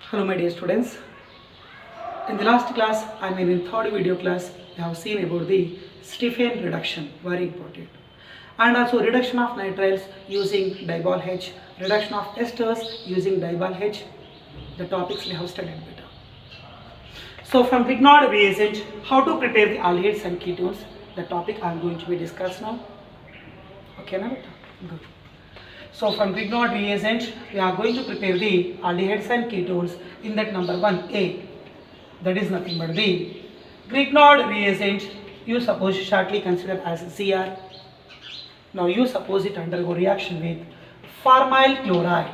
Hello my dear students. In the last class, in third video class, we have seen about the Stephen reduction, very important. And also reduction of nitriles using diol H, reduction of esters using diol H, the topics we have studied better. So from Grignard reagent, how to prepare the aldehydes and ketones, the topic I am going to be discussed now. Okay, na beta? Good. So from Grignard reagent, we are going to prepare the aldehydes and ketones in that number 1A. That is nothing but the Grignard reagent. You suppose shortly considered as Cr. Now you suppose it undergo reaction with formyl chloride.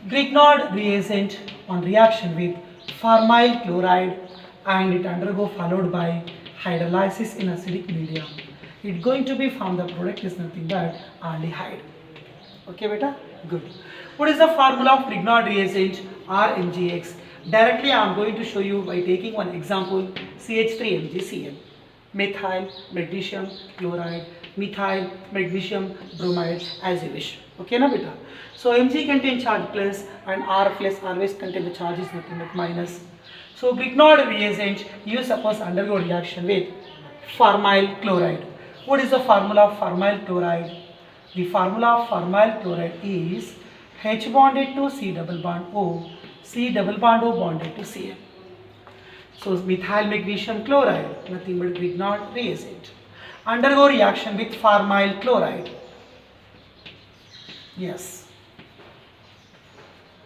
Grignard reagent on reaction with formyl chloride and it undergo followed by hydrolysis in acidic medium. It's going to be from the product is nothing but aldehyde. Okay beta? Good. What is the formula of Grignard reagent RMgX? Directly I am going to show you by taking one example, CH3MgCl, methyl magnesium chloride, methyl magnesium bromide, as you wish. Okay na beta? So Mg contain charge plus and R plus always contain the charge is nothing but minus. So Grignard reagent you suppose undergo reaction with formyl chloride. What is the formula of formyl chloride? The formula of formyl chloride is H bonded to C double bond O, C double bond O bonded to Cl. So methyl magnesium chloride, nothing but Grignard reagent. Undergo reaction with formyl chloride. Yes.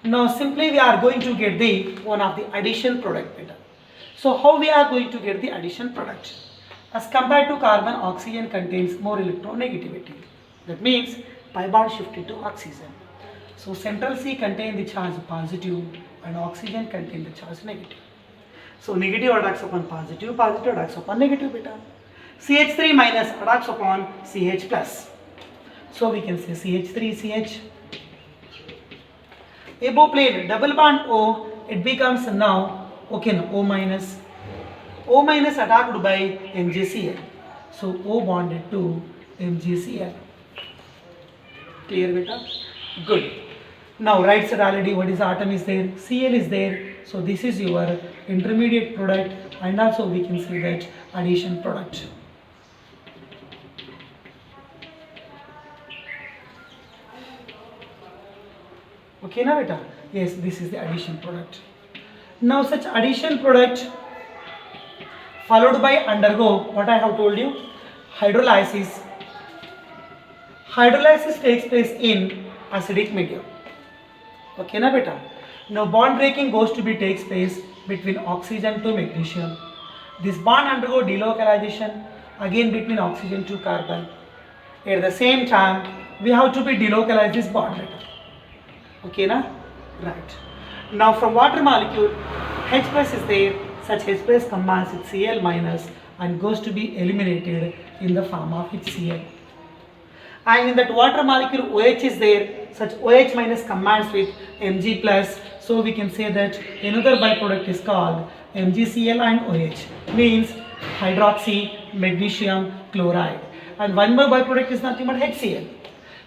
Now simply we are going to get the one of the addition product beta. So how we are going to get the addition product? As compared to carbon, oxygen contains more electronegativity. That means pi bond shifted to oxygen. So central C contain the charge positive and oxygen contain the charge negative. So negative attacks upon positive, positive attacks upon negative beta. CH3 minus attacks upon CH plus. So we can say CH3CH. Above plane double bond O, it becomes now okay no, O minus. O minus attacked by MgCl. So O bonded to MgCl. Clear beta? Good. Now right side already what is the atom is there? Cl is there. So this is your intermediate product and also we can say that addition product. Okay na beta? Yes, this is the addition product. Now such addition product followed by undergo what I have told you, hydrolysis. Hydrolysis takes place in acidic medium. Okay na beta? Now bond breaking goes to be takes place between oxygen to magnesium. This bond undergo delocalization again between oxygen to carbon. At the same time we have to be delocalize this bond beta. Okay na? Right. Now from water molecule H plus is there. Such H plus combines with Cl minus and goes to be eliminated in the form of HCl. And in that water molecule OH is there, such OH minus combines with Mg plus. So we can say that another byproduct is called MgCl and OH, means hydroxy magnesium chloride. And one more byproduct is nothing but HCl.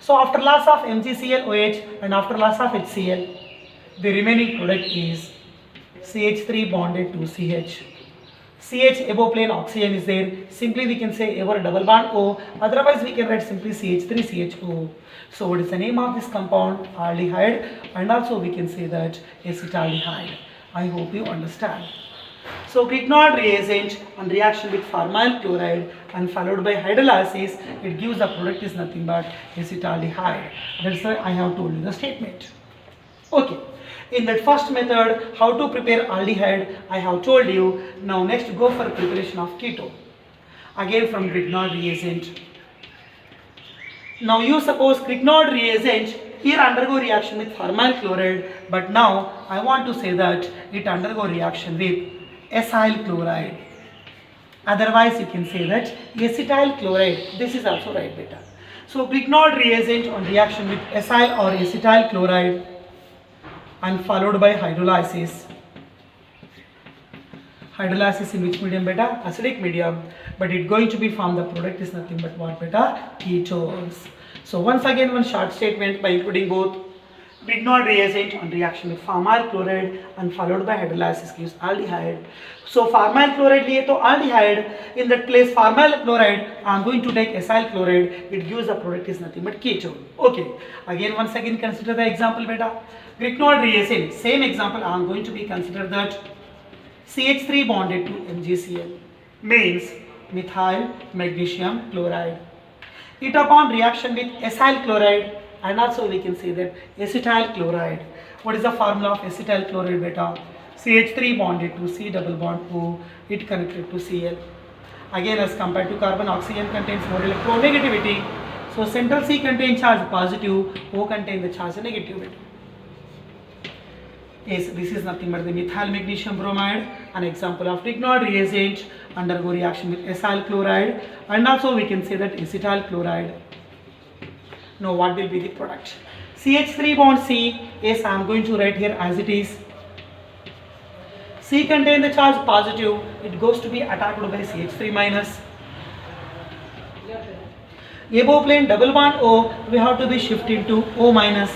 So after loss of MgCl, OH and after loss of HCl, the remaining product is CH3 bonded to CH. CH above plane oxygen is there. Simply we can say over double bond O. Otherwise we can write simply CH3 CHO. So what is the name of this compound? Aldehyde. And also we can say that acetaldehyde. I hope you understand. So Grignard reagent on reaction with formyl chloride and followed by hydrolysis, it gives the product is nothing but acetaldehyde. That's why I have told you the statement. Okay. In that first method, how to prepare aldehyde, I have told you. Now next go for preparation of ketone. Again from Grignard reagent. Now you suppose Grignard reagent here undergo reaction with formyl chloride, but now I want to say that it undergo reaction with acyl chloride. Otherwise you can say that acetyl chloride. This is also right beta. So Grignard reagent on reaction with acyl or acetyl chloride and followed by hydrolysis. Hydrolysis in which medium beta? Acidic medium. But it going to be from the product is nothing but what beta? Ketones. So once again one short statement by including both. Grignard reagent on reaction with pharmyl chloride and followed by hydrolysis gives aldehyde. So pharmyl chloride liye to aldehyde, in that place pharmyl chloride I am going to take acyl chloride, it gives the product is nothing but ketone. Okay, again once again consider the example beta. Grignard reagent, same example I am going to be consider that CH3 bonded to MgCl means methyl magnesium chloride. It upon reaction with acyl chloride, and also we can say that acetyl chloride. What is the formula of acetyl chloride beta? CH3 bonded to C double bond O, it connected to Cl. Again as compared to carbon, oxygen contains more electronegativity. So central C contains charge positive, O contains the charge negative beta. Yes, this is nothing but the methyl magnesium bromide, an example of Grignard reagent undergo reaction with acyl chloride, and also we can say that acetyl chloride. Now what will be the product? CH3 bond C, yes I am going to write here as it is. C contains the charge positive, it goes to be attacked by CH3 minus. Above plane double bond O, we have to be shifted to O minus.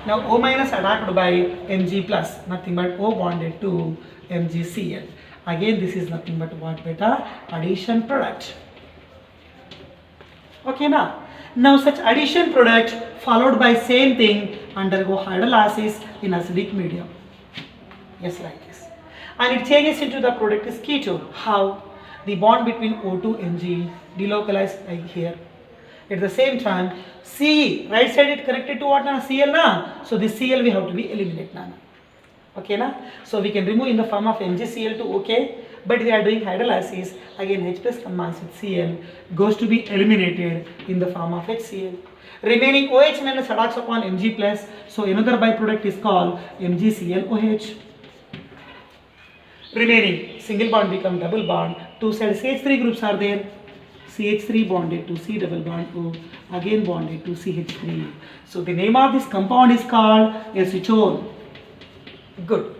Now O minus attacked by Mg plus, nothing but O bonded to MgCl. Again this is nothing but what beta? Addition product. Okay now. Now such addition product followed by same thing undergo hydrolysis in acidic medium. Yes, like this. And it changes into the product is ketone. How? The bond between O2 Mg delocalized like here. At the same time, C, right side it connected to what na? Cl na? So this Cl we have to be eliminate na. Okay na? So we can remove in the form of MgCl2, okay? But we are doing hydrolysis, again H plus combines with Cl, goes to be eliminated in the form of HCl. Remaining OH minus attacks upon Mg plus, so another byproduct is called MgClOH. Remaining single bond become double bond, two side CH3 groups are there, CH3 bonded to C double bond O, again bonded to CH3. So the name of this compound is called acetone. Good.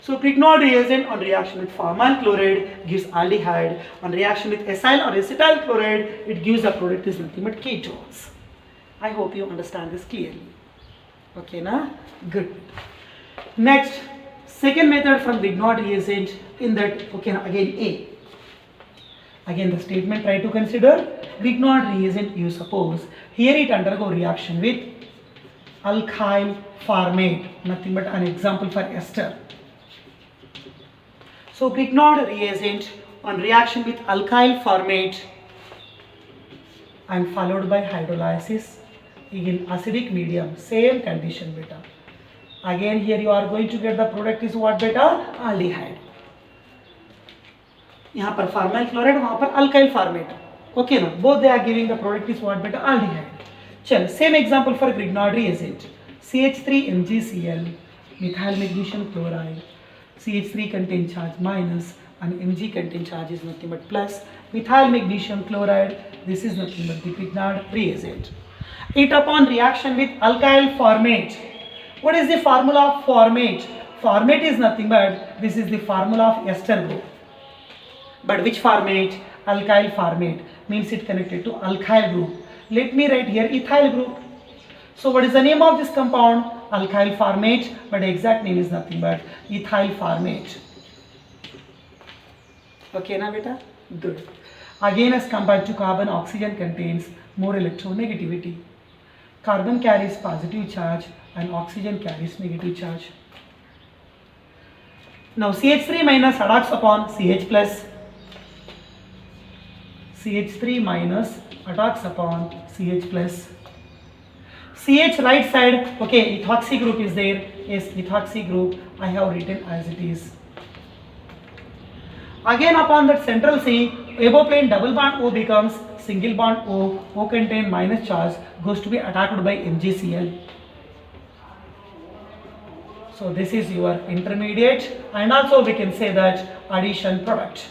So Grignard reagent on reaction with pharmyl chloride gives aldehyde. On reaction with acyl or acetyl chloride, it gives a product is nothing but ketones. I hope you understand this clearly. Okay na? Good. Next, second method from Grignard reagent in that, okay na, again A. Again the statement try to consider Grignard reagent you suppose. Here it undergo reaction with alkyl formate, nothing but an example for ester. So Grignard reagent on reaction with alkyl formate and followed by hydrolysis in acidic medium, same condition beta. Again here you are going to get the product is what beta? Aldehyde. यहाँ पर pharmyl chloride, वहाँ पर alkyl formate. Okay ना? Both they are giving the product is what beta? Aldehyde. चल same example for Grignard reagent. CH3 MgCl, methyl magnesium chloride. CH3 contain charge minus and Mg contain charge is nothing but plus. Methyl magnesium chloride, this is nothing but the Grignard reagent. It upon reaction with alkyl formate. What is the formula of formate? Formate is nothing but this is the formula of ester group. But which formate? Alkyl formate means it connected to alkyl group. Let me write here ethyl group. So what is the name of this compound? Alkyl formate, but the exact name is nothing but ethyl formate. Okay na beta? Good. Again as compared to carbon, oxygen contains more electronegativity. Carbon carries positive charge and oxygen carries negative charge. Now CH3 minus attacks upon CH plus. CH3 minus attacks upon CH plus. CH right side, okay, ethoxy group is there. Yes, ethoxy group I have written as it is. Again upon that central C, above plane double bond O becomes single bond O. O contain minus charge, goes to be attacked by MgCl. So this is your intermediate, and also we can say that addition product.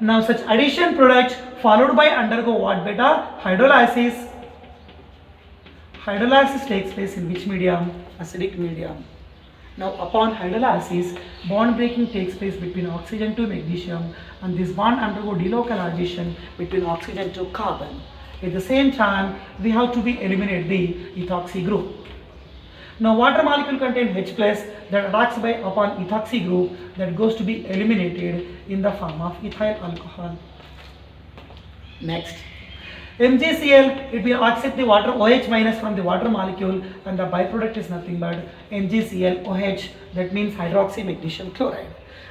Now such addition product followed by undergo what beta? Hydrolysis. Hydrolysis takes place in which medium? Acidic medium. Now upon hydrolysis, bond breaking takes place between oxygen to magnesium, and this bond undergo delocalization between oxygen to carbon. At the same time, we have to be eliminate the ethoxy group. Now water molecule contain H plus that attacks by upon ethoxy group that goes to be eliminated in the form of ethyl alcohol. Next, MgCl, it will accept the water OH minus from the water molecule and the byproduct is nothing but MgCl OH, that means hydroxy magnesium chloride.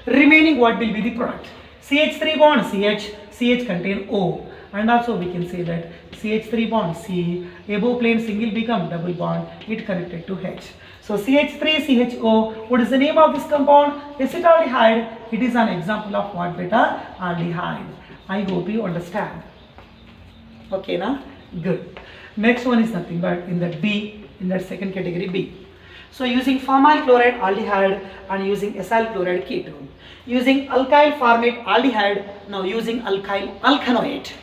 Remaining what will be the product? CH3 bond CH, CH contain O, and also we can say that CH3 bond C, above plane single become double bond, it connected to H. So CH3CHO, what is the name of this compound? Acetaldehyde. It is an example of what beta? Aldehyde. I hope you understand. Okay, now good. Next one is nothing but in that B, in that second category B. So using pharmyl chloride aldehyde and using acyl chloride ketone. Using alkyl formate aldehyde, now using alkyl alkanoate.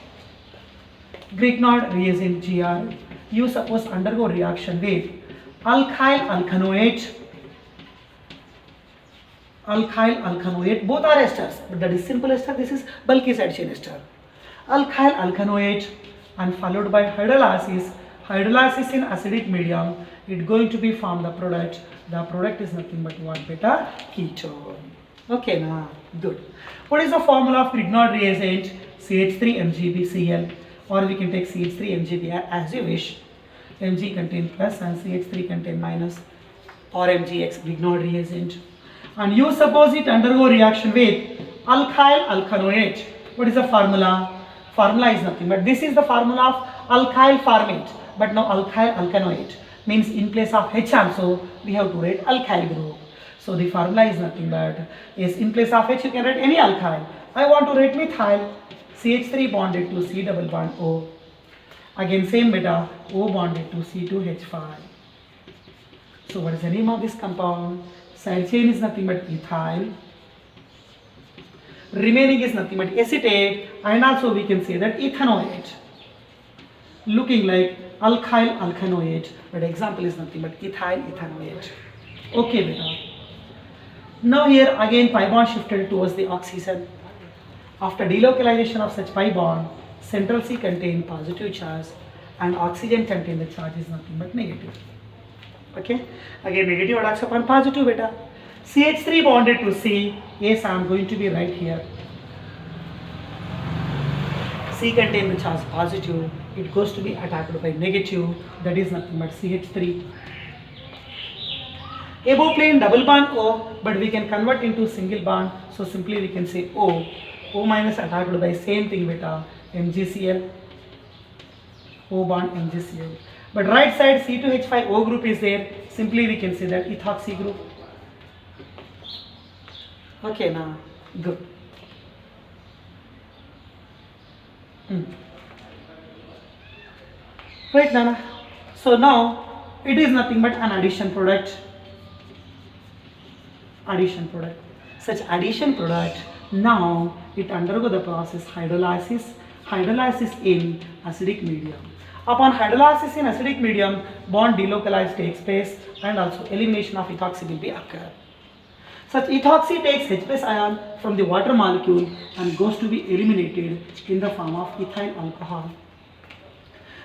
Grignard reagent GR. You suppose undergo reaction with alkyl alkanoate, both are esters, but that is simple ester, this is bulky side chain ester. Alkyl alkanoate and followed by hydrolysis. Hydrolysis in acidic medium, it going to be form the product. The product is nothing but what? Beta ketone. Okay, now good. What is the formula of Grignard reagent? CH3MgBCl, or we can take CH3MgB as you wish. Mg contain plus and CH3 contain minus, or MgX Grignard reagent. And you suppose it undergo reaction with alkyl alkanoate. What is the formula? Formula is nothing but this is the formula of alkyl formate, but now alkyl alkanoate means in place of H also we have to write alkyl group. So the formula is nothing but is in place of H you can write any alkyl. I want to write methyl, CH3 bonded to C double bond O. Again same beta, O bonded to C2H5. So what is the name of this compound? Side chain is nothing but ethyl. Remaining is nothing but acetate, and also we can say that ethanoate. Looking like alkyl alkanoate, but example is nothing but ethyl ethanoate. Okay, beta. Now here again pi bond shifted towards the oxygen. After delocalization of such pi bond, central C contain positive charge and oxygen contain the charge is nothing but negative. Okay, again negative attacks upon positive beta. CH3 bonded to C, yes I am going to be right here. C contain the charge positive, it goes to be attacked by negative, that is nothing but CH3. Above plane double bond O, but we can convert into single bond, so simply we can say O. O minus attacked by same thing beta, MgCl, O bond MgCl. But right side C2H5 O group is there, simply we can say that ethoxy group. Okay, now good. Right, Nana. So now it is nothing but an addition product. Addition product. Such addition product, now it undergo the process hydrolysis. Hydrolysis in acidic medium. Upon hydrolysis in acidic medium, bond delocalized takes place and also elimination of ethoxy will be occur. Such ethoxy takes H plus ion from the water molecule and goes to be eliminated in the form of ethyl alcohol.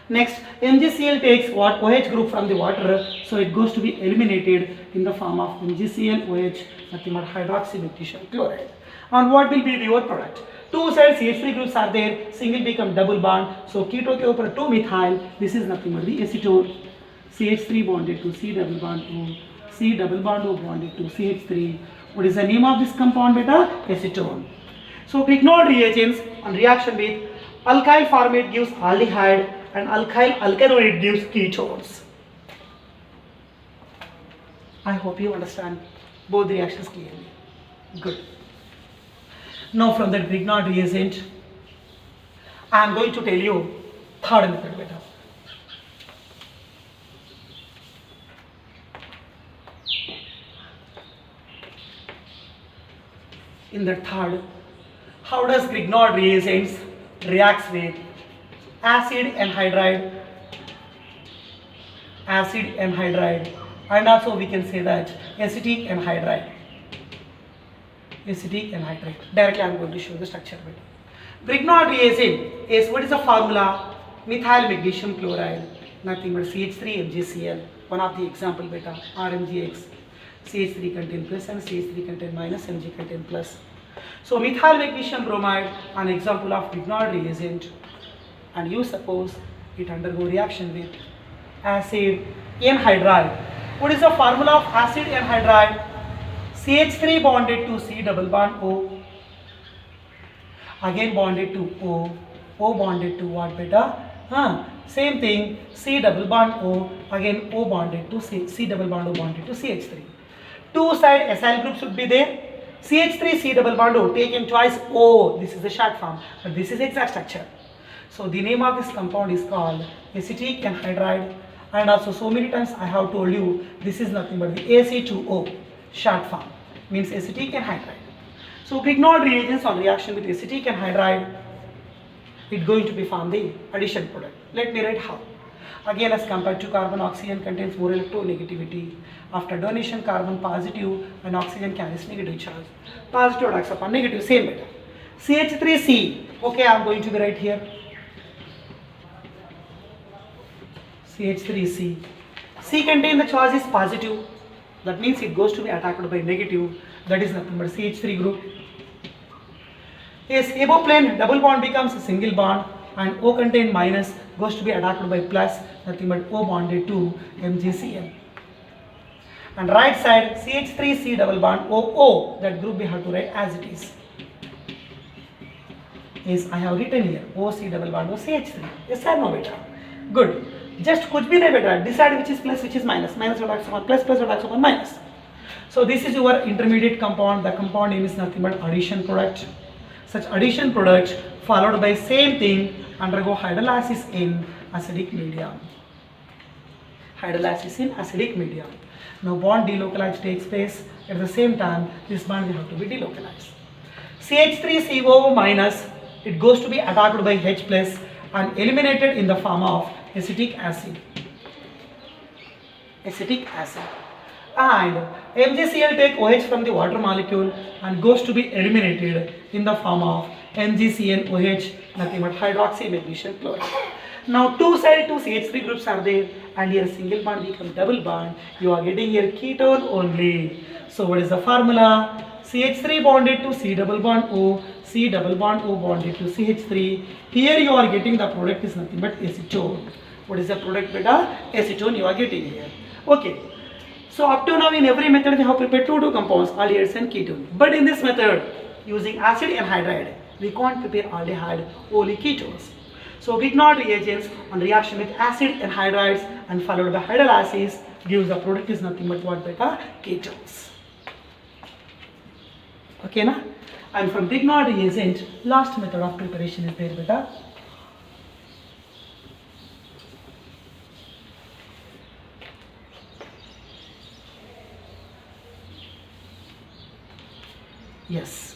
Next, MgCl takes what OH group from the water, so it goes to be eliminated in the form of MgCl OH, nothing but hydroxy magnesium chloride. And what will be the your product? Two side CH3 groups are there, single become double bond, so keto ke upar 2 methyl, this is nothing but the acetone. CH3 bonded to C double bond O, C double bond O bonded to CH3. What is the name of this compound beta? Acetone. So Grignard reagents on reaction with alkyl formate gives aldehyde and alkyl alkanoate gives ketones. I hope you understand both reactions clearly. Good. Now from that Grignard reagent, I am going to tell you third method beta. In the third, how does Grignard reagents reacts with acid anhydride, and also we can say that acetic anhydride. Directly I am going to show the structure. Grignard reagent is, what is the formula? Methyl magnesium chloride. nothing but CH3 MgCl, one of the example beta, RMgX. CH3 contain plus and CH3 contain minus, Mg contain plus. So methyl magnesium bromide, an example of Grignard reagent, and you suppose it undergo reaction with acid anhydride. What is the formula of acid anhydride? CH3 bonded to C double bond O, again bonded to O, O bonded to what beta? Same thing, C double bond O, again O bonded to C double bond O bonded to CH3. Two side acyl group should be there. CH3 C double bond O taken twice O, this is the short form, but this is exact structure. So the name of this compound is called acetic anhydride, and also so many times I have told you this is nothing but the AC2O short form, means acetic anhydride. So Grignard reagents on reaction with acetic anhydride, it's going to be form the addition product. Let me write how. Again, as compared to carbon, oxygen contains more electronegativity. After donation, carbon positive and oxygen carries negative charge. Positive acts upon negative, same matter. CH3C, okay, I am going to be right here. CH3C. C contain the charge is positive. That means it goes to be attacked by negative. That is nothing but CH3 group. Yes, above plane double bond becomes a single bond, and O contain minus goes to be attacked by plus, nothing but O bonded to MgCl. And right side CH3C double bond OO, that group we have to write as it is. Yes, I have written here OC double bond OCH3. Yes or no beta? Good. Just कुछ भी नहीं बेटा, decide which is plus, which is minus. Minus what acts upon plus, plus what acts upon minus. So this is your intermediate compound. The compound name is nothing but addition product. Such addition product followed by same thing undergo hydrolysis in acidic medium. Hydrolysis in acidic medium. Now bond delocalized takes place. At the same time, this bond will have to be delocalized. CH3CO minus, it goes to be attacked by H plus and eliminated in the form of acetic acid. Acetic acid. And MgCl take OH from the water molecule and goes to be eliminated in the form of MgCnOH, nothing but hydroxy magnesium chloride. Now two side two CH3 groups are there, and here single bond becomes double bond. You are getting here ketone only. So what is the formula? CH3 bonded to C double bond O, C double bond O bonded to CH3. Here you are getting the product is nothing but acetone. What is the product beta? Acetone you are getting here. Okay. So up to now in every method we have prepared two compounds, aldehydes and ketone. But in this method, using acid anhydride, we can't prepare aldehyde, only ketones. So Grignard reagents on reaction with acid anhydrides and followed by hydrolysis gives the product is nothing but what beta? Ketones. Okay na? And from Grignard reagent, last method of preparation is there beta. Yes.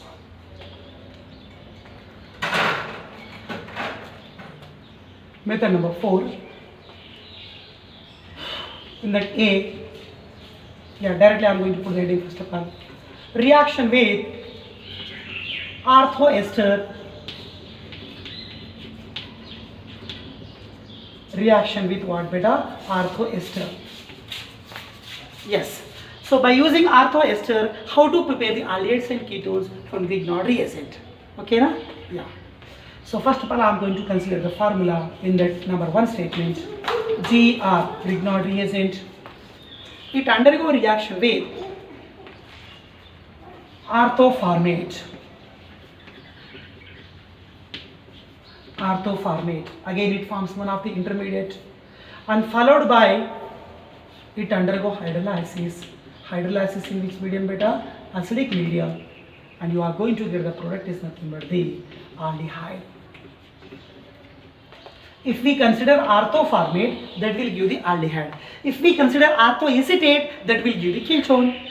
Method number 4. In that A, directly I am going to put the heading first of all. Reaction with orthoester. Reaction with what beta? Orthoester. Yes. So by using orthoester, how to prepare the aldehydes and ketones from the Grignard reagent? Okay na? Yeah. So first of all, I am going to consider the formula in that number 1 statement. GR, Grignard reagent. It undergo reaction with orthoformate. Orthoformate. Again, it forms one of the intermediate, and followed by it undergo hydrolysis. Hydrolysis in which medium beta? Acidic medium, and you are going to get the product is nothing but the aldehyde. If we consider orthoformate, that will give the aldehyde. If we consider orthoacetate, that will give the ketone.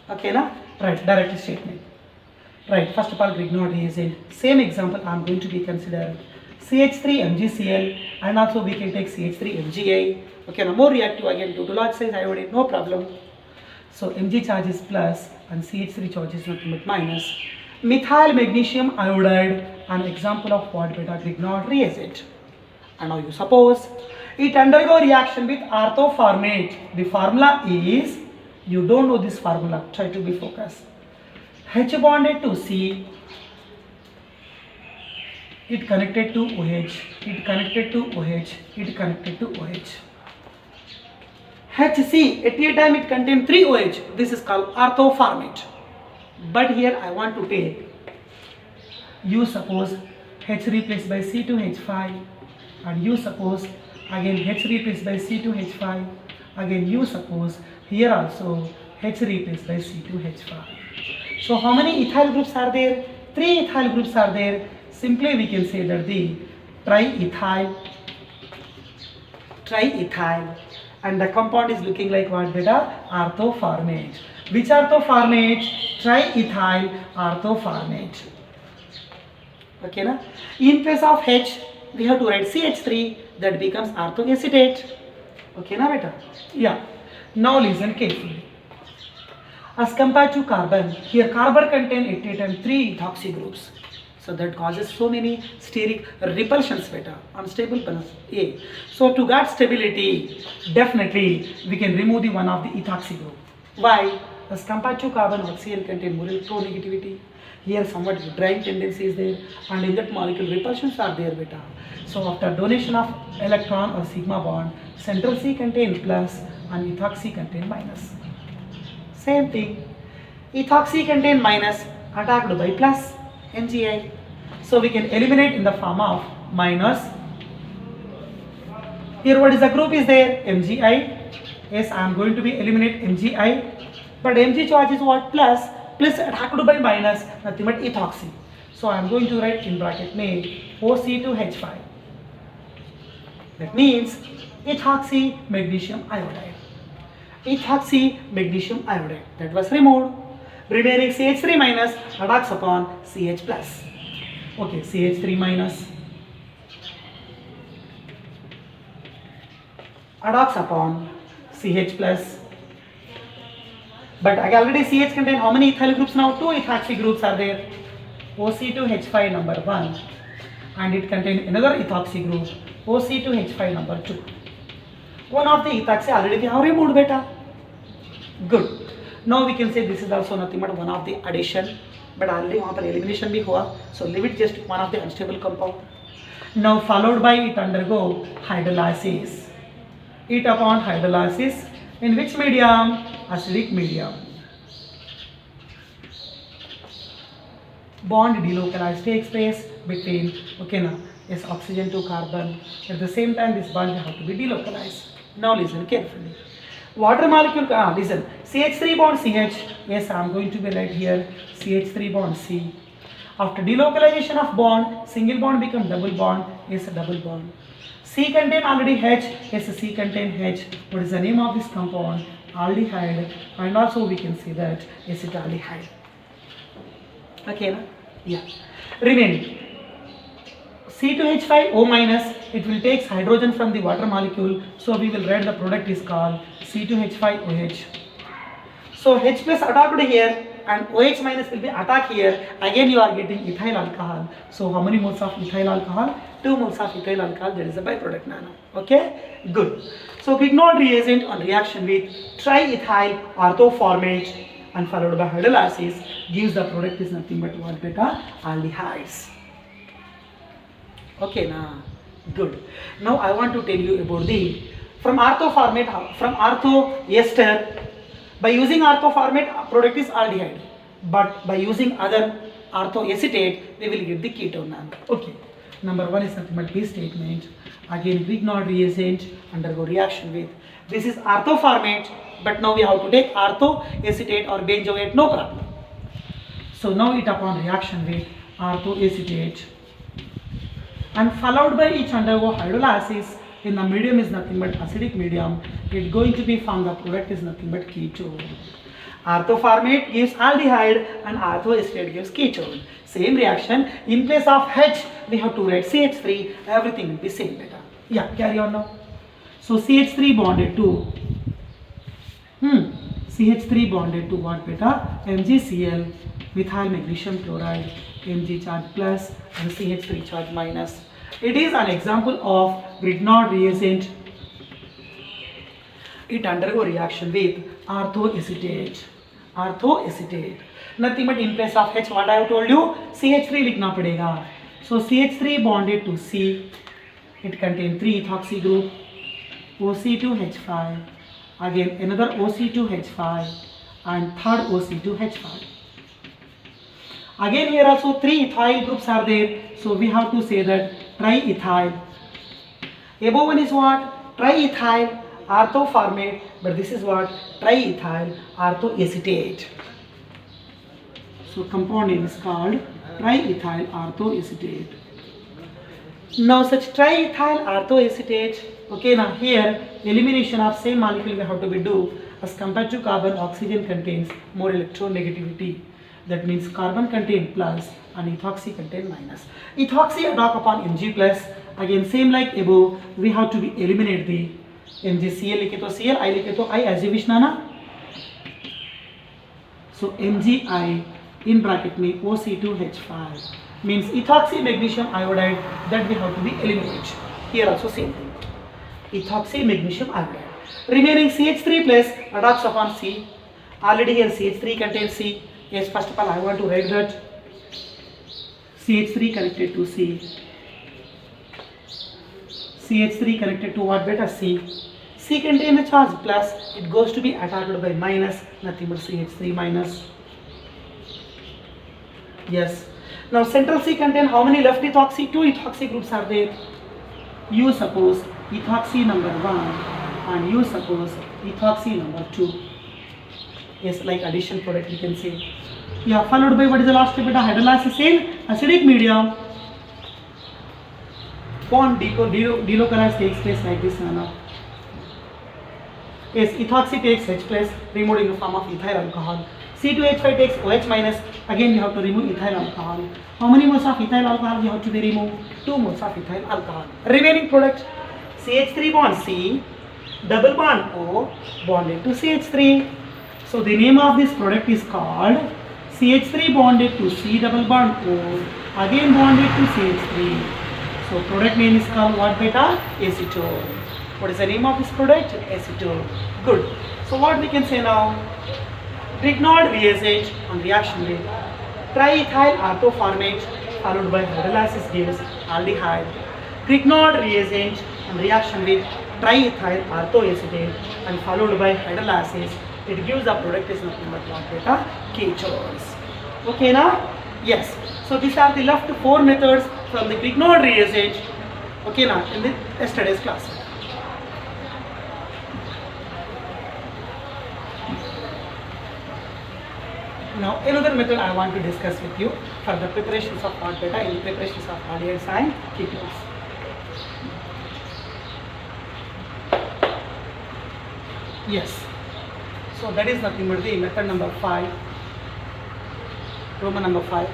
Okay na? Right, direct statement. Right, first of all, Grignard reagent. Same example I am going to be considered CH3 MgCl, and also we can take CH3 MgA. Okay, now more reactive again due to large size iodide, no problem. So Mg charge is plus and CH3 charge is nothing but minus. Methyl magnesium iodide, an example of what beta? Grignard reagent. And now you suppose It undergo reaction with orthoformate. The formula is, you don't know this formula, try to be focused. H bonded to C, it connected to OH, it connected to OH, it connected to OH. HC, at a time it contains 3 OH, this is called orthoformate. But here I want to take, you suppose H replaced by C2H5, and you suppose again H replaced by C2H5, again you suppose here also H replaced by C2H5. So how many ethyl groups are there? 3 ethyl groups are there. Simply we can say that the triethyl, and the compound is looking like what, beta? Orthoformate. Which orthoformate? Triethyl orthoformate. Okay na? In place of H, we have to write CH3, that becomes orthoacetate. Okay na beta? Yeah. Now listen carefully. As compared to carbon, here carbon contains at a time 3 ethoxy groups. So that causes so many steric repulsions, beta, unstable bonds A. So to get stability, definitely we can remove the one of the ethoxy group. Why? As compared to carbon, HCl contains more electronegativity. Here somewhat drying tendency is there, and in that molecule repulsions are there, beta. So after donation of electron or sigma bond, central C contains plus and ethoxy contains minus. Same thing, ethoxy contains minus attacked by plus MgI. So we can eliminate in the form of minus. Here what is the group is there? MgI. Yes, I am going to be eliminate MgI. But Mg charge is what? Plus. Plus attacked by minus, nothing but ethoxy. So I am going to write in bracket name OC2H5. That means ethoxy magnesium iodide. Ethoxy magnesium iodide. That was removed. Remaining CH3 minus attacks upon CH plus. Okay, CH3 minus attacks upon CH plus. But I already CH contain how many ethyl groups now? 2 ethoxy groups are there. OC2H5 number 1, and it contains another ethoxy group, OC2H5 number 2. One of the ethoxy already we have removed, beta. Good. Now we can say this is also nothing but one of the addition, but already वहाँ पर elimination भी हुआ, so leave it just one of the unstable compound. Now followed by it undergo hydrolysis. It upon hydrolysis in which medium? Acidic medium. Bond delocalized takes place between, okay now, yes, oxygen to carbon. At the same time this bond have to be delocalized. Now listen carefully. Water molecule, listen, CH3 bond CH, yes, I am going to be right here, CH3 bond C. After delocalization of bond, single bond becomes double bond, yes, a double bond. C contain already H, yes, C contain H. What is the name of this compound? Aldehyde, and also we can see that acetaldehyde. Okay, na? Yeah. Remaining C2H5O minus, it will take hydrogen from the water molecule, so we will write the product is called C2H5OH. So H plus attacked here and OH minus will be attacked here. Again you are getting ethyl alcohol. So how many moles of ethyl alcohol? 2 moles of ethyl alcohol. That is a byproduct nano. Okay, good. So Grignard reagent on reaction with triethyl orthoformate and followed by hydrolysis gives the product is nothing but what, beta? Aldehydes. Okay, now good. Now I want to tell you about the from orthoformate, from orthoester. By using orthoformate, product is aldehyde, but by using other orthoacetate, we will get the ketone. Okay. Number 1 is nothing but this statement. Again, Grignard reagent undergo reaction with. This is orthoformate, but now we have to take orthoacetate or benzoate, no problem. So now it upon reaction with orthoacetate and followed by each undergo hydrolysis. In the medium is nothing but acidic medium. It going to be found the product is nothing but ketone. Orthoformate gives aldehyde and orthoacetate gives ketone. Same reaction. In place of H, we have to write CH3. Everything will be same, beta. Yeah, carry on now. So CH3 bonded to CH3 bonded to what, beta? MgCl, methyl magnesium chloride, Mg charge plus and CH3 charge minus. It is an example of Grignard reagent it undergo reaction with orthoacetate. Orthoacetate. Nothing but in place of H, what I have told you, CH3 लिखना पड़ेगा. So CH3 bonded to C. It contains 3 ethoxy group. OC2H5. Again another OC2H5 and third OC2H5. Again here also 3 ethyl groups are there. So we have to say that triethyl. Above one is what? Triethyl orthoformate, but this is what? Triethyl orthoacetate. So compound name is called triethyl orthoacetate. Now such triethyl orthoacetate, okay, now here elimination of same molecule we have to be do as compared to carbon, oxygen contains more electronegativity. That means carbon contain plus and ethoxy contain minus. Ethoxy adopt upon Mg plus. Again same like above, we have to be eliminate the MgCl लिखे तो Cl, I लिखे तो I, as you wish ना. So MgI in bracket में OC2H5 means ethoxy magnesium iodide, that we have to be eliminate. Here also same thing. Ethoxy magnesium iodide. Remaining CH3 plus adopts upon C. Already here CH3 contains C. Yes, first of all I want to write that CH3 connected to C. CH3 connected to what? Beta C. C contains a charge plus, it goes to be attacked by minus, nothing but CH3 minus. Yes. Now central C contain how many left ethoxy? 2 ethoxy groups are there. You suppose ethoxy number 1 and you suppose ethoxy number 2. Yes, like addition product we can say. Yeah, followed by what is the last step? Hydrolysis in acidic medium. Bond delocalize takes place like this now. Yes, ethoxy takes H plus, removed in the form of ethyl alcohol. C2H5 takes OH minus, again you have to remove ethyl alcohol. How many moles of ethyl alcohol you have to be removed? 2 moles of ethyl alcohol. Remaining product, CH3 bond C, double bond O, bonded to CH3. So the name of this product is called CH3 bonded to C double bond O, again bonded to CH3. So product name is called what? Beta acetone. What is the name of this product? Acetone. Good. So what we can say now? Grignard reagent on reaction with triethyl orthoformate followed by hydrolysis gives aldehyde. Grignard reagent on reaction with triethyl orthoacetate and followed by hydrolysis, it gives the product is nothing but what? Beta ketones. Okay now? Yes. So these are the left 4 methods from the Grignard reagent. Okay now, in the yesterday's class. Now another method I want to discuss with you for the preparations of hot beta in the preparations of aldehydes and ketones. Yes. So that is nothing but the method number 5, Roman number 5.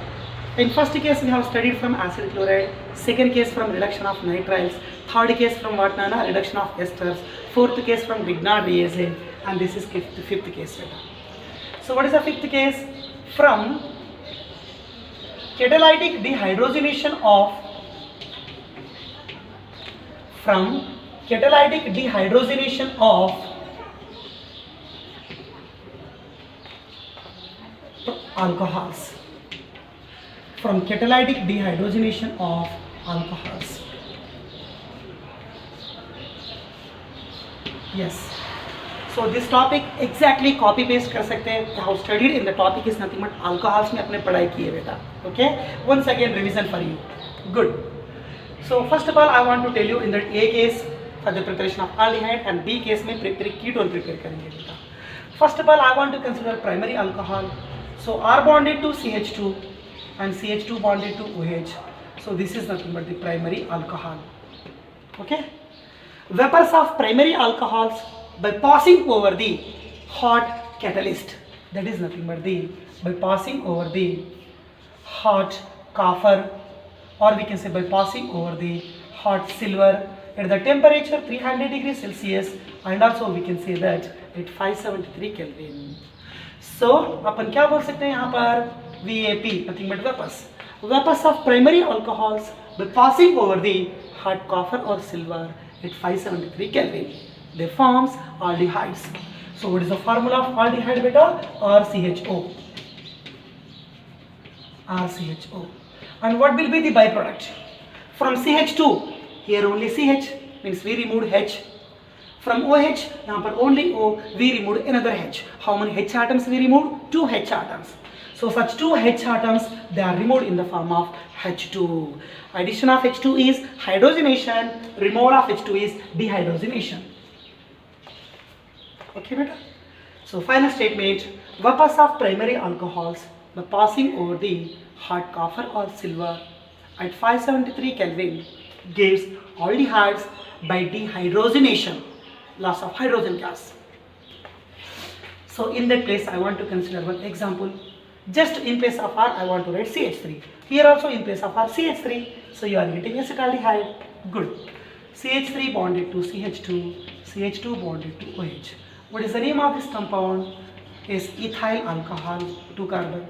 In first case we have studied from acid chloride, second case from reduction of nitriles, third case from what Nana? Reduction of esters, fourth case from Grignard reagent, and this is fifth case. So what is the fifth case? From catalytic dehydrogenation of alcohols. From catalytic dehydrogenation of alcohols. Yes. So this topic exactly copy paste कर सकते हैं. How studied in the topic is nothing but alcohols में अपने पढ़ाई किए बेटा. Okay. Once again revision for you. Good. So first of all I want to tell you in that A case for the preparation of aldehyde and B case में ketone prepare करेंगे बेटा. First of all I want to consider primary alcohol. So R bonded to CH2 and CH2 bonded to OH. So this is nothing but the primary alcohol. Okay. Vapors of primary alcohols by passing over the hot catalyst, that is nothing but the by passing over the hot copper, or we can say by passing over the hot silver at the temperature 300 degrees Celsius, and also we can say that at 573 Kelvin. So अपन क्या बोल सकते हैं यहाँ पर? VAP, nothing but vapors. Vapors of primary alcohols by passing over the hot copper or silver at 573 Kelvin. They forms aldehydes. So what is the formula of aldehyde beta? RCHO. RCHO. And what will be the byproduct? From CH2, here only CH, means we removed H. From OH, यहाँ पर only O, we removed another H. How many H atoms we removed? 2 H atoms. So such 2 H atoms, they are removed in the form of H2. Addition of H2 is hydrogenation, removal of H2 is dehydrogenation. Okay, beta? So final statement, vapors of primary alcohols by passing over the hot copper or silver at 573 Kelvin gives aldehydes by dehydrogenation, loss of hydrogen gas. So in that place I want to consider one example. Just in place of R I want to write CH3. Here also in place of R CH3. So you are getting acetaldehyde. Good. CH3 bonded to CH2, CH2 bonded to OH. What is the name of this compound? Is ethyl alcohol, 2 carbon.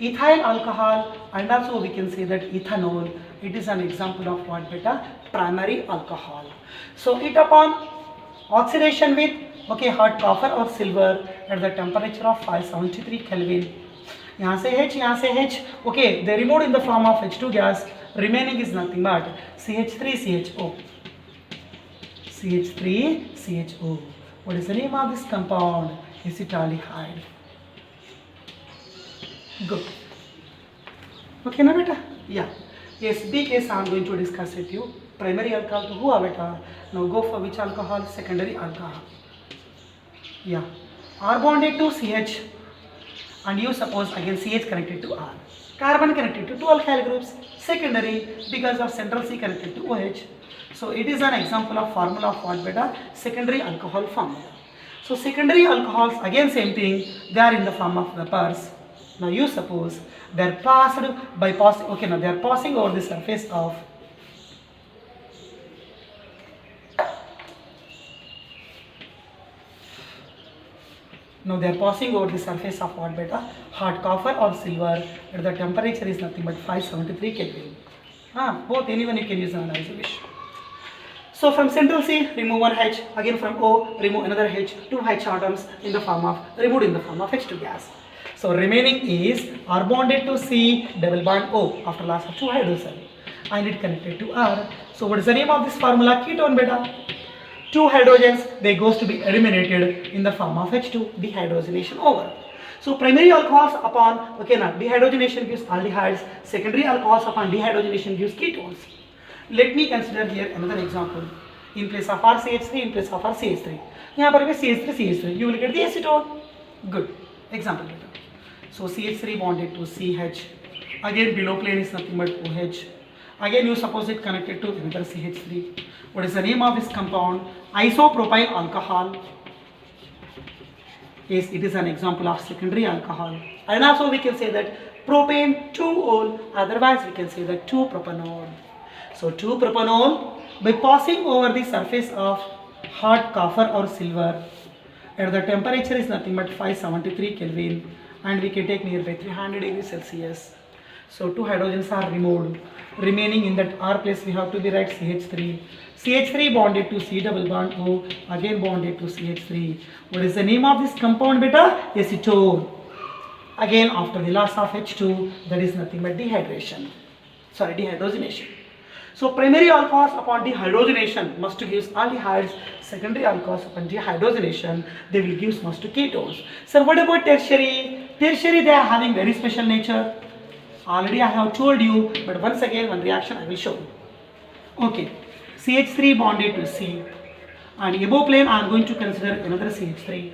Ethyl alcohol, and also we can say that ethanol, it is an example of what beta? Primary alcohol. So it upon oxidation with hot copper or silver at the temperature of 573 Kelvin. यहाँ से H, okay, they removed in the form of H2 gas, remaining is nothing but CH3CHO. CH3CHO. What is the name of this compound? Acetaldehyde. Good. Okay, na beta? Yeah. Yes, B case I am going to discuss with you. Primary alcohol to who beta? Now go for which alcohol? Secondary alcohol. Yeah. R bonded to CH, and you suppose again CH connected to R. Carbon connected to 2 alkyl groups. Secondary because of central C connected to OH. So it is an example of formula of what beta? Secondary alcohol formula. So secondary alcohols again same thing. They are in the form of vapors. Now you suppose they are passed by passing. Okay, now they are passing over the surface of what beta? Hot copper or silver at the temperature is nothing but 573 Kelvin. Both anyone you can use an isolation. So from central C, remove one H. Again from O, remove another H. 2 H atoms in the form of removed in the form of H2 gas. So remaining is R bonded to C, double bond O after loss of 2 hydrogen, and it connected to R. So what is the name of this formula? Ketone beta. 2 hydrogens, they goes to be eliminated in the form of H2, dehydrogenation over. So primary alcohols upon dehydrogenation gives aldehydes. Secondary alcohols upon dehydrogenation gives ketones. Let me consider here another example. In place of RCH3, in place of RCH3. यहाँ पर भी CH3, you will get the acetone. Good. Example later. So CH3 bonded to CH. Again below plane is nothing but OH. Again you suppose it connected to another CH3. What is the name of this compound? Isopropyl alcohol. Yes, it is an example of secondary alcohol. And also we can say that propane 2-ol, otherwise we can say that 2-propanol. So 2-propanol, by passing over the surface of hot copper or silver at the temperature is nothing but 573 Kelvin, and we can take nearby 300 degrees Celsius. So 2 hydrogens are removed. Remaining in that R place we have to be write CH3. CH3 bonded to C double bond O, again bonded to CH3. What is the name of this compound beta? Acetone. Again after the loss of H2, that is nothing but dehydrogenation. So primary alcohols upon dehydrogenation must give aldehydes. Secondary alcohols upon dehydrogenation, they will give must ketones. Sir, what about tertiary? Tertiary, they are having very special nature. Already I have told you, but once again one reaction I will show you. Okay, CH3 bonded to C, and above plane I am going to consider another CH3.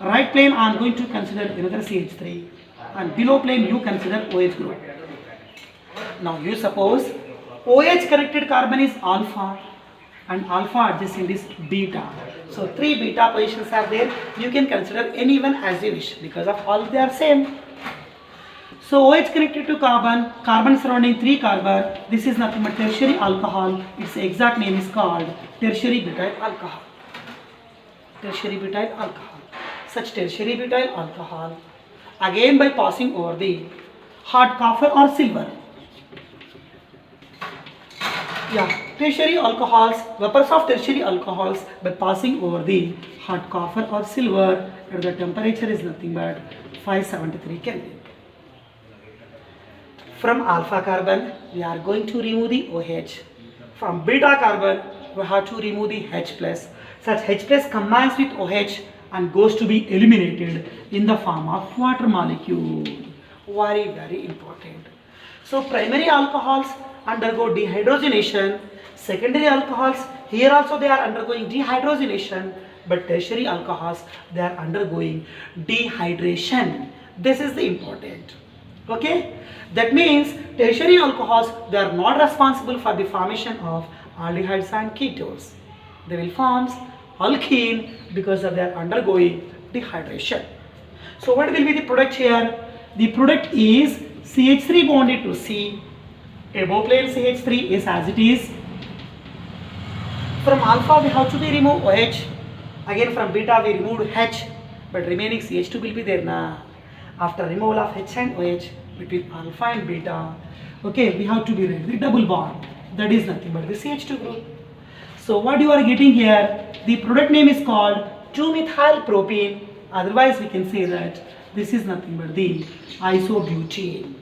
Right plane I am going to consider another CH3, and below plane you consider OH group. Now you suppose OH connected carbon is alpha, and alpha adjacent is beta. So 3 beta positions are there. You can consider any one as you wish because of all they are same. So OH connected to carbon, carbon surrounding 3 carbon. This is nothing but tertiary alcohol. Its exact name is called tertiary butyl alcohol. Tertiary butyl alcohol. Such tertiary butyl alcohol, again by passing over the hot copper or silver. Yeah. tertiary alcohols, vapors of tertiary alcohols by passing over the hot copper or silver at the temperature is nothing but 573 Kelvin. From alpha carbon, we are going to remove the OH. From beta carbon, we have to remove the H plus. Such H plus combines with OH and goes to be eliminated in the form of water molecule. Very, very important. So primary alcohols undergo dehydrogenation. Secondary alcohols, here also they are undergoing dehydrogenation, but tertiary alcohols, they are undergoing dehydration. This is the important. Okay, that means tertiary alcohols, they are not responsible for the formation of aldehydes and ketones. They will form alkene because of their undergoing dehydration. So what will be the product here? The product is CH3 bonded to C. Above plane CH3 is as it is. From alpha we have to be remove OH. Again from beta we removed H, but remaining CH2 will be there now. After removal of H and OH between alpha and beta, okay, we have to be write the double bond. That is nothing but the CH2 group. So what you are getting here, the product name is called 2-methyl-propene. Otherwise we can say that this is nothing but the isobutene.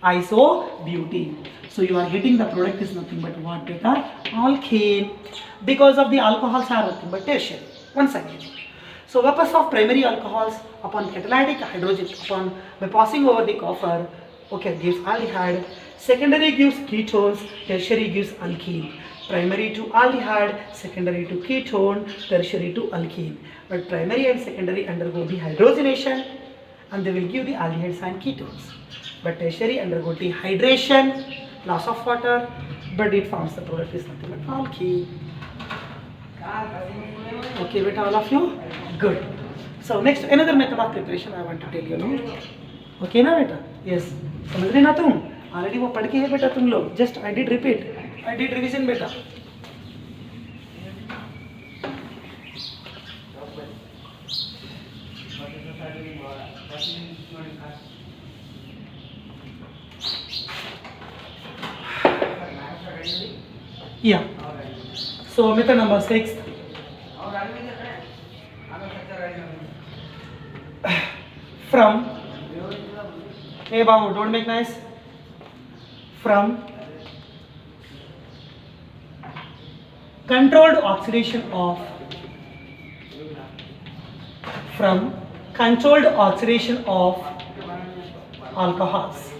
Isobutene. So you are getting the product is nothing but what beta? Alkane. Because of the alcohols are nothing but tertiary. Once again. So vapors of primary alcohols upon catalytic hydrogen by passing over the copper, okay, gives aldehyde. Secondary gives ketones, tertiary gives alkene. Primary to aldehyde, secondary to ketone, tertiary to alkene. But primary and secondary undergo dehydrogenation and they will give the aldehydes and ketones. But tertiary undergo dehydration, loss of water, but it forms the product is nothing but alkene. Okay, beta, all of you? Good. So next another method of preparation I want to tell you now. Okay ना बेटा? Yes. समझ रहे ना तुम? Already वो पढ़ के है बेटा तुम लोग. Just I did repeat. I did revision बेटा. Yeah. So method number 6. From, hey Babu, don't make noise. From controlled oxidation of alcohols.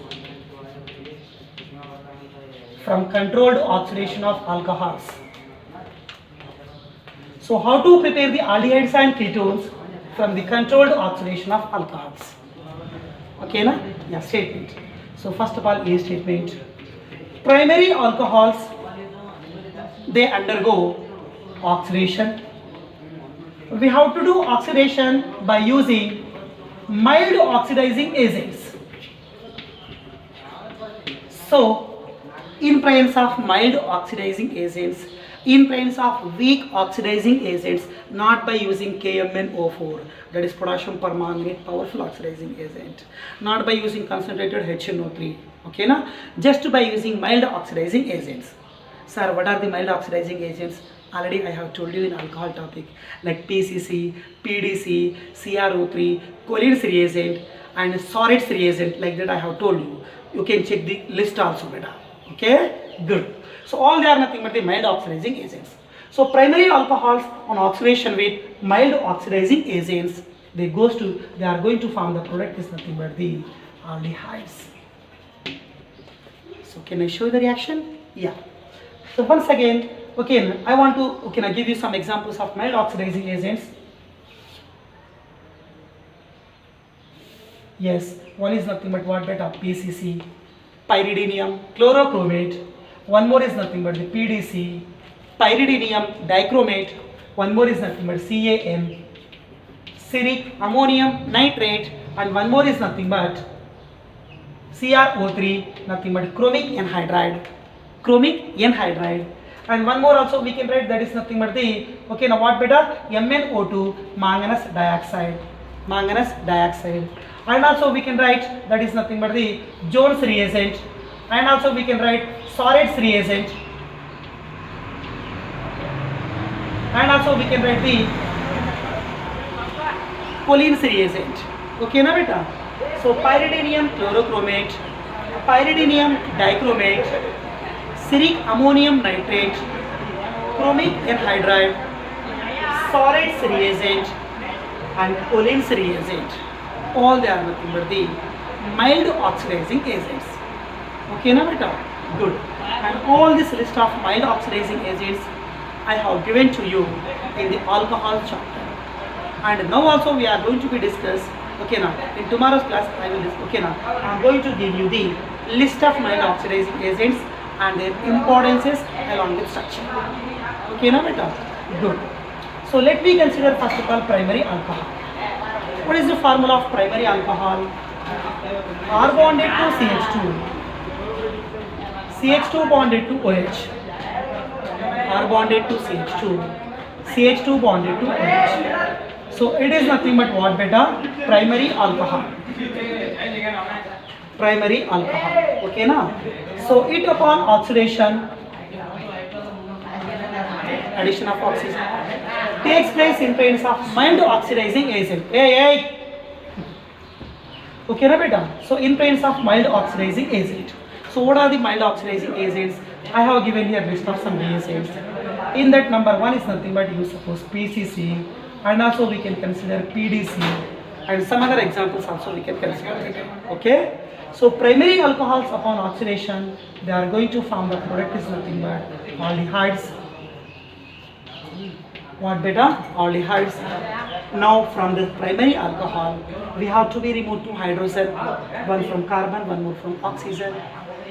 From controlled oxidation of alcohols. So how to prepare the aldehydes and ketones from the controlled oxidation of alcohols? Okay na? Yeah, statement. So first of all, A statement. Primary alcohols, they undergo oxidation. We have to do oxidation by using mild oxidizing agents. So in presence of mild oxidizing agents, in presence of weak oxidizing agents, not by using KMnO4, that is potassium permanganate, powerful oxidizing agent, not by using concentrated HNO3, okay na, just by using mild oxidizing agents. Sir, what are the mild oxidizing agents? Already I have told you in alcohol topic, like PCC, PDC, CrO3, Collins reagent and Soritz reagent, like that I have told you. You can check the list also beta. Okay, good. So all they are nothing but the mild oxidizing agents. So primary alcohols on oxidation with mild oxidizing agents, they are going to form the product is nothing but the aldehydes. So can I show you the reaction? Yeah. So once again, okay, I want to I give you some examples of mild oxidizing agents. Yes, one is nothing but what beta? PCC, pyridinium chlorochromate. One more is nothing but the PDC, pyridinium dichromate. One more is nothing but CAN, ceric ammonium nitrate, and one more is nothing but CrO3, nothing but chromic anhydride. And one more also we can write, that is nothing but the, okay, now what beta? MnO2, manganese dioxide. And also we can write, that is nothing but the Jones reagent. And also we can write Soritz reagent. And also we can write the Collins reagent. Okay na beta? So pyridinium chlorochromate, pyridinium dichromate, ceric ammonium nitrate, chromic anhydride, Soret's reagent and Collins reagent. All they are nothing but the mild oxidizing agents. Okay na beta? Good. And all this list of mild oxidizing agents I have given to you in the alcohol chapter. And now also we are going to be discussed. Okay now, in tomorrow's class I will discuss. Okay now, I am going to give you the list of mild oxidizing agents and their importances along with structure. Okay now beta? Good. So let me consider first of all primary alcohol. What is the formula of primary alcohol? R bonded to CH2, CH2 bonded to OH, R bonded to CH2, CH2 bonded to OH. So it is nothing but what beta? Primary alcohol. Primary alcohol. Okay na? So it upon oxidation, addition of oxygen, takes place in presence of mild oxidizing agent. Hey. Okay na beta? So in presence of mild oxidizing agent. So what are the mild oxidizing agents? I have given here list of some reagents. In that number one is nothing but you suppose PCC, and also we can consider PDC, and some other examples also we can consider later. Okay? So primary alcohols upon oxidation, they are going to form the product is nothing but aldehydes. What beta? Aldehydes. Now from the primary alcohol, we have to be removed two hydrogen, one from carbon, one more from oxygen.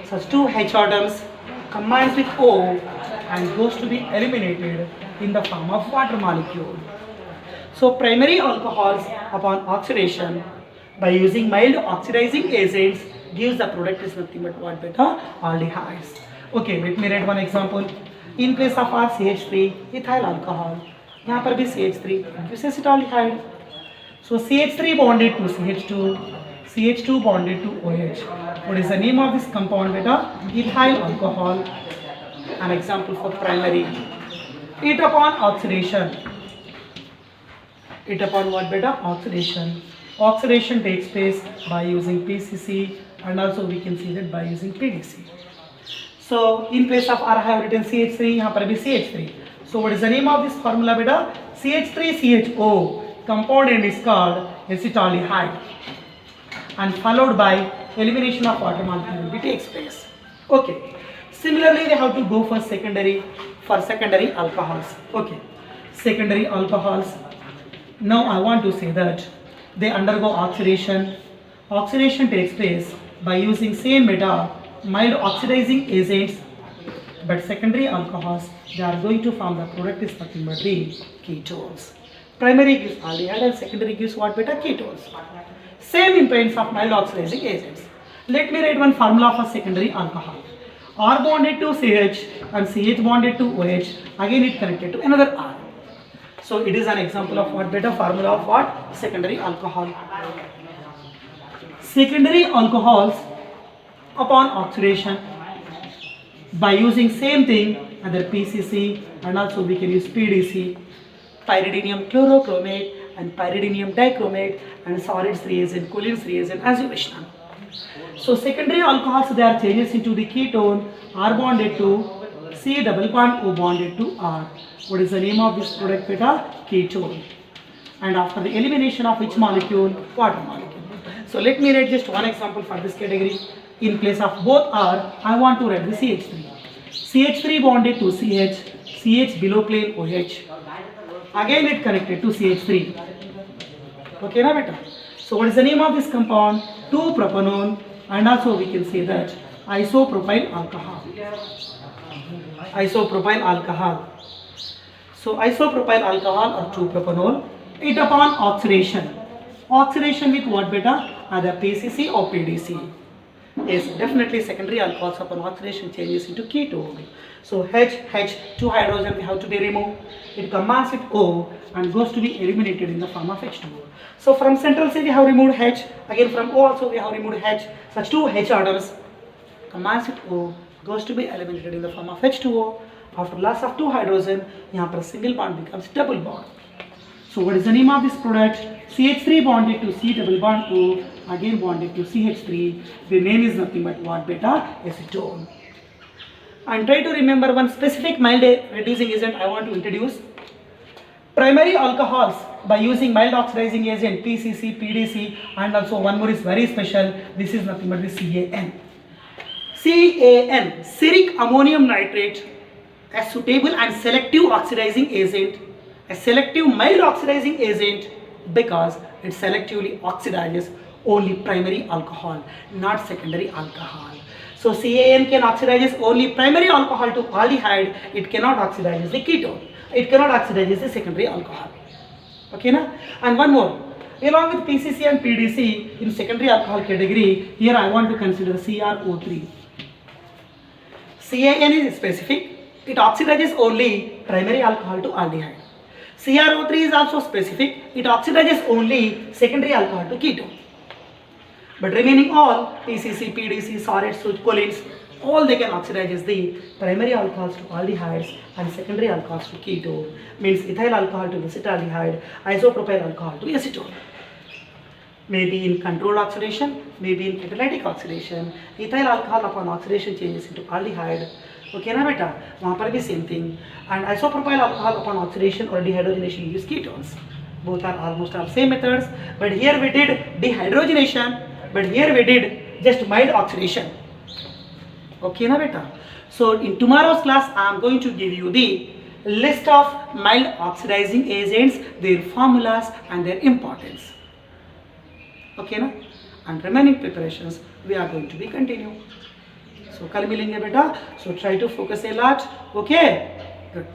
Such two H atoms combines with O and goes to be eliminated in the form of water molecule. So primary alcohols upon oxidation by using mild oxidizing agents gives the product is nothing but what beta? Aldehydes. Okay, let me write one example. In place of our CH3 ethyl alcohol, यहाँ पर भी CH3 gives acetaldehyde. So CH3 bonded to CH2, CH2 bonded to OH. What is the name of this compound beta? Ethyl alcohol. An example for primary. It upon oxidation. It upon what beta? Oxidation. Oxidation takes place by using PCC, and also we can see that by using PDC. So in place of R I have written CH3, यहाँ पर भी CH3. So what is the name of this formula beta? CH3CHO. Compound end is called acetaldehyde, and followed by elimination of water molecule will be takes place. Okay. Similarly, we have to go for secondary alcohols. Okay. Secondary alcohols. Now I want to say that they undergo oxidation. Oxidation takes place by using same beta mild oxidizing agents, but secondary alcohols, they are going to form the product is nothing but the ketones. Primary gives aldehyde and secondary gives what beta? Ketones. Same impedance of mild oxidizing agents. Let me write one formula for secondary alcohol. R bonded to CH and CH bonded to OH. Again it connected to another R. So it is an example of what beta? Formula of what? Secondary alcohol. Secondary alcohols upon oxidation by using same thing, either PCC, and also we can use PDC, pyridinium chlorochromate and pyridinium dichromate, and Soret's reagent, Collins reagent, as you wish now. So secondary alcohols, they are changes into the ketone, R bonded to C double bond O bonded to R. What is the name of this product beta? Ketone. And after the elimination of which molecule? Water molecule. So let me write just one example for this category. In place of both R, I want to write the CH3. CH3 bonded to CH, CH below plane OH. Again it connected to CH3. Okay na beta? So what is the name of this compound? 2-propanone, and also we can say that isopropyl alcohol. Isopropyl alcohol. So isopropyl alcohol or 2-propanol, it upon oxidation. Oxidation with what beta? Either PCC or PDC. Yes, definitely secondary alcohols upon oxidation changes into ketone. So H, 2 hydrogen we have to be removed. It combines with O and goes to be eliminated in the form of H2O. So from central C we have removed H. Again from O also we have removed H. Such two H atoms combines with O, goes to be eliminated in the form of H2O. After loss of 2 hydrogen, यहाँ पर single bond becomes double bond. So what is the name of this product? CH3 bonded to C double bond O, again bonded to CH3. The name is nothing but what, beta? Acetone. And try to remember one specific mild reducing agent I want to introduce. Primary alcohols by using mild oxidizing agent PCC, PDC, and also one more is very special. This is nothing but the CAN. CAN, ceric ammonium nitrate, a suitable and selective oxidizing agent, a selective mild oxidizing agent because it selectively oxidizes only primary alcohol, not secondary alcohol. So CAN can oxidize only primary alcohol to aldehyde. It cannot oxidize the ketone. It cannot oxidize the secondary alcohol. Okay, na? And one more. Along with PCC and PDC in secondary alcohol category, here I want to consider CrO3. CAN is specific. It oxidizes only primary alcohol to aldehyde. CrO3 is also specific. It oxidizes only secondary alcohol to ketone. But remaining all PCC, PDC, sorets, cholines, all they can oxidize the primary alcohols to aldehydes and secondary alcohols to ketone. Means ethyl alcohol to acetaldehyde, isopropyl alcohol to acetone. Maybe in controlled oxidation, maybe in catalytic oxidation, ethyl alcohol upon oxidation changes into aldehyde. Okay na beta? वहाँ पर भी same thing. And isopropyl alcohol upon oxidation or dehydrogenation use ketones. Both are almost all same methods. But here we did dehydrogenation. But here we did just mild oxidation. Okay na beta? So in tomorrow's class I am going to give you the list of mild oxidizing agents, their formulas and their importance. Okay na? And remaining preparations we are going to be continue. So कल मिलेंगे बेटा. So try to focus a lot. Okay? Good.